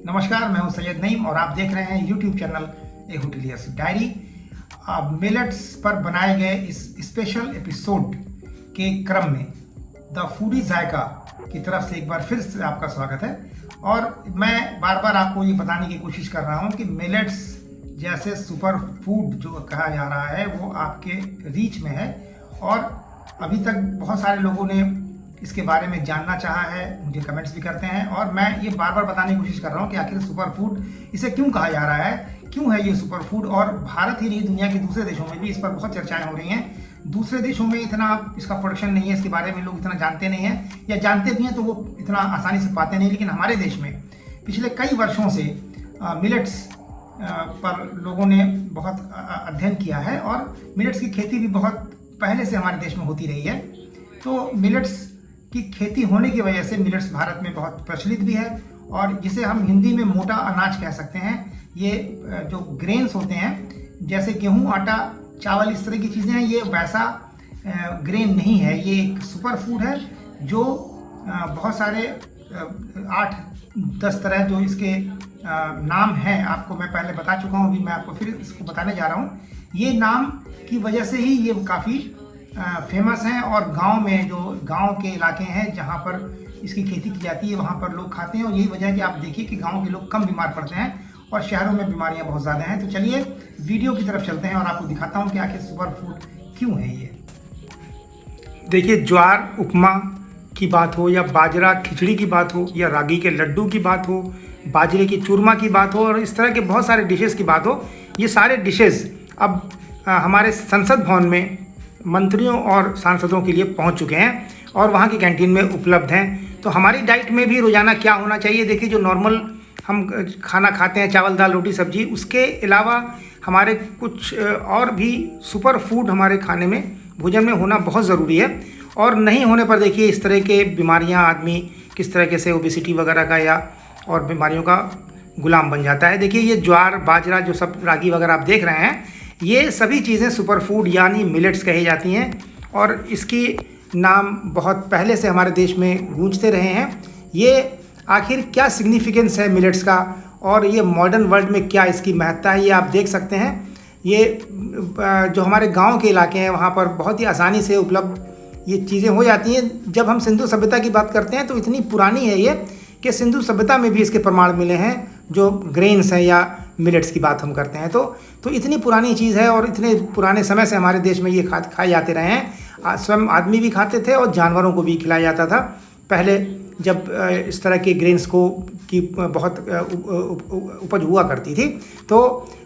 नमस्कार, मैं हूं सैयद नईम और आप देख रहे हैं यूट्यूब चैनल ए होटेलियर्स डायरी। मिलेट्स पर बनाए गए इस स्पेशल एपिसोड के क्रम में द फूडी जायका की तरफ से एक बार फिर से आपका स्वागत है। और मैं बार बार आपको ये बताने की कोशिश कर रहा हूँ कि मिलेट्स जैसे सुपर फूड जो कहा जा रहा है वो आपके रीच में है और अभी तक बहुत सारे लोगों ने इसके बारे में जानना चाहा है, मुझे कमेंट्स भी करते हैं और मैं ये बार बार बताने की कोशिश कर रहा हूँ कि आखिर सुपर फूड इसे क्यों कहा जा रहा है, क्यों है ये सुपर फूड। और भारत ही नहीं, दुनिया के दूसरे देशों में भी इस पर बहुत चर्चाएं हो रही हैं। दूसरे देशों में इतना इसका प्रोडक्शन नहीं है, इसके बारे में लोग इतना जानते नहीं हैं, या जानते भी हैं तो वो इतना आसानी से पाते नहीं। लेकिन हमारे देश में पिछले कई वर्षों से मिलेट्स पर लोगों ने बहुत अध्ययन किया है और मिलेट्स की खेती भी बहुत पहले से हमारे देश में होती रही है। तो मिलेट्स की खेती होने की वजह से मिलेट्स भारत में बहुत प्रचलित भी है और जिसे हम हिंदी में मोटा अनाज कह सकते हैं। ये जो ग्रेन्स होते हैं जैसे गेहूं, आटा, चावल, इस तरह की चीज़ें हैं, ये वैसा ग्रेन नहीं है। ये एक सुपर फूड है जो बहुत सारे 8-10 तरह जो इसके नाम हैं, आपको मैं पहले बता चुका हूँ, अभी मैं आपको फिर इसको बताने जा रहा हूँ। ये नाम की वजह से ही ये काफ़ी फेमस हैं और गांव में, जो गांव के इलाके हैं जहां पर इसकी खेती की जाती है, वहां पर लोग खाते हैं। और यही वजह है कि आप देखिए कि गांव के लोग कम बीमार पड़ते हैं और शहरों में बीमारियां बहुत ज़्यादा हैं। तो चलिए वीडियो की तरफ चलते हैं और आपको दिखाता हूं कि आखिर सुपर फूड क्यों है ये। देखिए, ज्वार उपमा की बात हो या बाजरा खिचड़ी की बात हो या रागी के लड्डू की बात हो, बाजरे की चूरमा की बात हो और इस तरह के बहुत सारे डिशेज़ की बात हो, ये सारे डिशेज़ अब हमारे संसद भवन में मंत्रियों और सांसदों के लिए पहुंच चुके हैं और वहां की कैंटीन में उपलब्ध हैं। तो हमारी डाइट में भी रोज़ाना क्या होना चाहिए, देखिए जो नॉर्मल हम खाना खाते हैं, चावल दाल रोटी सब्जी, उसके अलावा हमारे कुछ और भी सुपर फूड हमारे खाने में, भोजन में होना बहुत ज़रूरी है। और नहीं होने पर देखिए इस तरह के बीमारियां, आदमी किस तरह से ओबेसिटी वगैरह का या और बीमारियों का गुलाम बन जाता है। देखिए ये ज्वार, बाजरा, जो सब रागी वगैरह आप देख रहे हैं, ये सभी चीज़ें सुपर फूड यानी मिलेट्स कही जाती हैं और इसकी नाम बहुत पहले से हमारे देश में गूंजते रहे हैं। ये आखिर क्या सिग्निफिकेंस है मिलेट्स का और ये मॉडर्न वर्ल्ड में क्या इसकी महत्ता है, ये आप देख सकते हैं। ये जो हमारे गांव के इलाके हैं वहाँ पर बहुत ही आसानी से उपलब्ध ये चीज़ें हो जाती हैं। जब हम सिंधु सभ्यता की बात करते हैं तो इतनी पुरानी है ये कि सिंधु सभ्यता में भी इसके प्रमाण मिले हैं। जो ग्रेन्स हैं या मिलेट्स की बात हम करते हैं तो इतनी पुरानी चीज़ है और इतने पुराने समय से हमारे देश में ये खाए जाते रहे हैं। स्वयं आदमी भी खाते थे और जानवरों को भी खिलाया जाता था पहले, जब इस तरह के ग्रेन्स की बहुत उपज हुआ करती थी। तो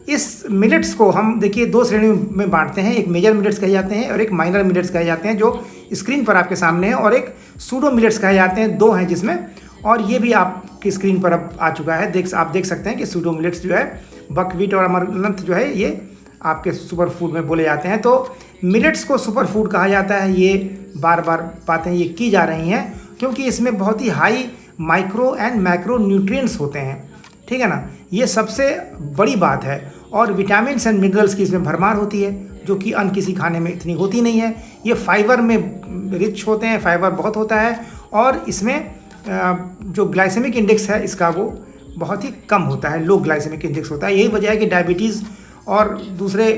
इस मिलेट्स को हम देखिए 2 श्रेणी में बांटते हैं। एक मेजर मिलेट्स कहे जाते हैं और एक माइनर मिलेट्स कहे जाते हैं, जो स्क्रीन पर आपके सामने है, और एक सूडो मिलेट्स कहे जाते हैं। 2 हैं जिसमें, और ये भी आपकी स्क्रीन पर अब आ चुका है। आप देख सकते हैं कि सूडो मिलेट्स जो है, बकव्हीट और अमरनाथ जो है, ये आपके सुपर फूड में बोले जाते हैं। तो मिलेट्स को सुपर फूड कहा जाता है, ये बार बार बातें ये की जा रही हैं क्योंकि इसमें बहुत ही high micro and macro nutrients होते हैं, ठीक है ना, ये सबसे बड़ी बात है। और विटामिन एंड मिनरल्स की इसमें भरमार होती है जो कि अन्य किसी खाने में इतनी होती नहीं है। ये फाइबर में रिच होते हैं, फाइबर बहुत होता है और इसमें जो ग्लाइसेमिक इंडेक्स है इसका वो बहुत ही कम होता है, लो ग्लाइसेमिक इंडेक्स होता है। यही वजह है कि डायबिटीज़ और दूसरे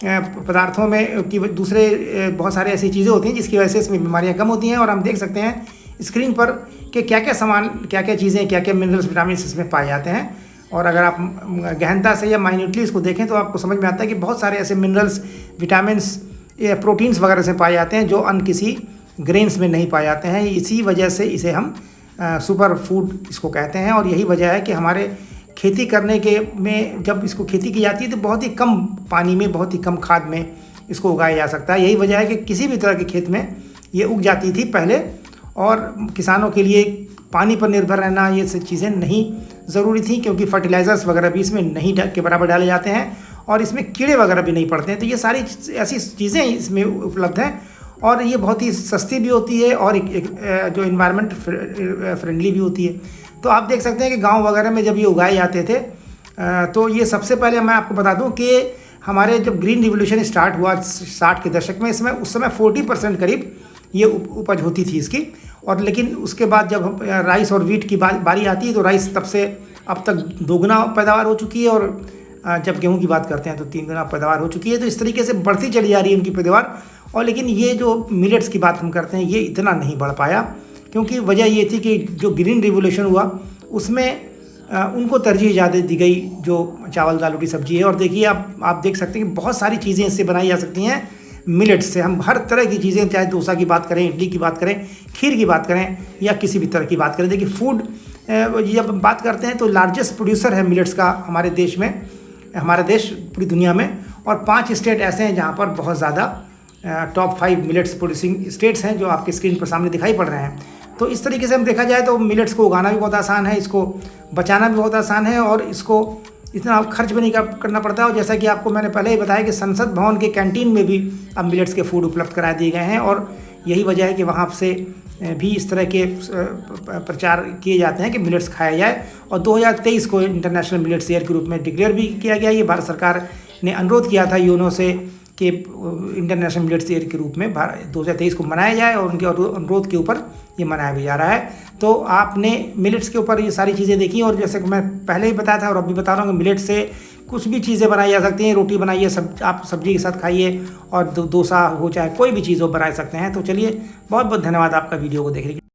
पदार्थों में कि दूसरे बहुत सारे ऐसी चीज़ें होती हैं जिसकी वजह से इसमें बीमारियां कम होती हैं। और हम देख सकते हैं स्क्रीन पर कि क्या क्या सामान, क्या क्या चीज़ें, क्या क्या मिनरल्स, विटामिन इसमें पाए जाते हैं। और अगर आप गहनता से या माइन्यूटली इसको देखें तो आपको समझ में आता है कि बहुत सारे ऐसे मिनरल्स, विटामिन्स, प्रोटीन्स वगैरह से पाए जाते हैं जो अन्य किसी ग्रेन्स में नहीं पाए जाते हैं। इसी वजह से इसे हम सुपर फूड इसको कहते हैं। और यही वजह है कि हमारे खेती करने के में जब इसको खेती की जाती है तो बहुत ही कम पानी में, बहुत ही कम खाद में इसको उगाया जा सकता है। यही वजह है कि किसी भी तरह के खेत में ये उग जाती थी पहले और किसानों के लिए पानी पर निर्भर रहना, ये सब चीज़ें नहीं ज़रूरी थी क्योंकि फर्टिलाइज़र्स वगैरह भी इसमें नहीं के बराबर डाले जाते हैं और इसमें कीड़े वगैरह भी नहीं पड़ते हैं। तो ये सारी ऐसी चीज़ें इसमें उपलब्ध हैं और ये बहुत ही सस्ती भी होती है और एक जो इन्वायरमेंट फ्रेंडली भी होती है। तो आप देख सकते हैं कि गांव वगैरह में जब ये उगाए जाते थे तो ये सबसे पहले मैं आपको बता दूं कि हमारे जब ग्रीन रिवोल्यूशन स्टार्ट हुआ 60 के दशक में, इसमें उस समय 40% करीब ये उपज होती थी इसकी। और लेकिन उसके बाद जब राइस और वीट की बारी आती है तो राइस तब से अब तक 2 गुना पैदावार हो चुकी है, और जब गेहूं की बात करते हैं तो 3 गुना पैदावार हो चुकी है। तो इस तरीके से बढ़ती चली जा रही है उनकी पैदावार। और लेकिन ये जो मिलेट्स की बात हम करते हैं ये इतना नहीं बढ़ पाया, क्योंकि वजह ये थी कि जो ग्रीन रिवोल्यूशन हुआ उसमें उनको तरजीह ज़्यादा दी गई जो चावल दाल रोटी सब्जी है। और देखिए आप देख सकते हैं कि बहुत सारी चीज़ें इससे बनाई जा सकती हैं मिलेट्स से। हम हर तरह की चीज़ें, चाहे डोसा की बात करें, इडली की बात करें, खीर की बात करें या किसी भी तरह की बात करें। देखिए फूड जब बात करते हैं तो लार्जेस्ट प्रोड्यूसर है मिलेट्स का हमारे देश में, हमारा देश पूरी दुनिया में। और 5 स्टेट ऐसे हैं जहाँ पर बहुत ज़्यादा टॉप 5 मिलेट्स प्रोड्यूसिंग स्टेट्स हैं जो आपके स्क्रीन पर सामने दिखाई पड़ रहे हैं। तो इस तरीके से हम देखा जाए तो मिलेट्स को उगाना भी बहुत आसान है, इसको बचाना भी बहुत आसान है, और इसको इतना खर्च भी नहीं करना पड़ता है। और जैसा कि आपको मैंने पहले ही बताया कि संसद भवन के कैंटीन में भी अब मिलेट्स के फूड उपलब्ध करा दिए गए हैं, और यही वजह है कि वहाँ से भी इस तरह के प्रचार किए जाते हैं कि मिलेट्स खाया जाए। और 2023 को इंटरनेशनल मिलेट्स ईयर के रूप में डिक्लेयर भी किया गया। ये भारत सरकार ने अनुरोध किया था यूनो से कि इंटरनेशनल मिलेट्स ईयर के रूप में 2023 को मनाया जाए, और उनके अनुरोध के ऊपर ये मनाया भी जा रहा है। तो आपने मिलेट्स के ऊपर ये सारी चीज़ें देखी, और जैसे कि मैं पहले ही बताया था और अब भी बता रहा हूँ कि मिलेट्स से कुछ भी चीज़ें बनाई जा सकती हैं। रोटी बनाइए, आप सब्जी के साथ खाइए, और डोसा हो चाहे कोई भी चीज़ हो बना सकते हैं। तो चलिए, बहुत बहुत धन्यवाद आपका वीडियो को देखने के लिए।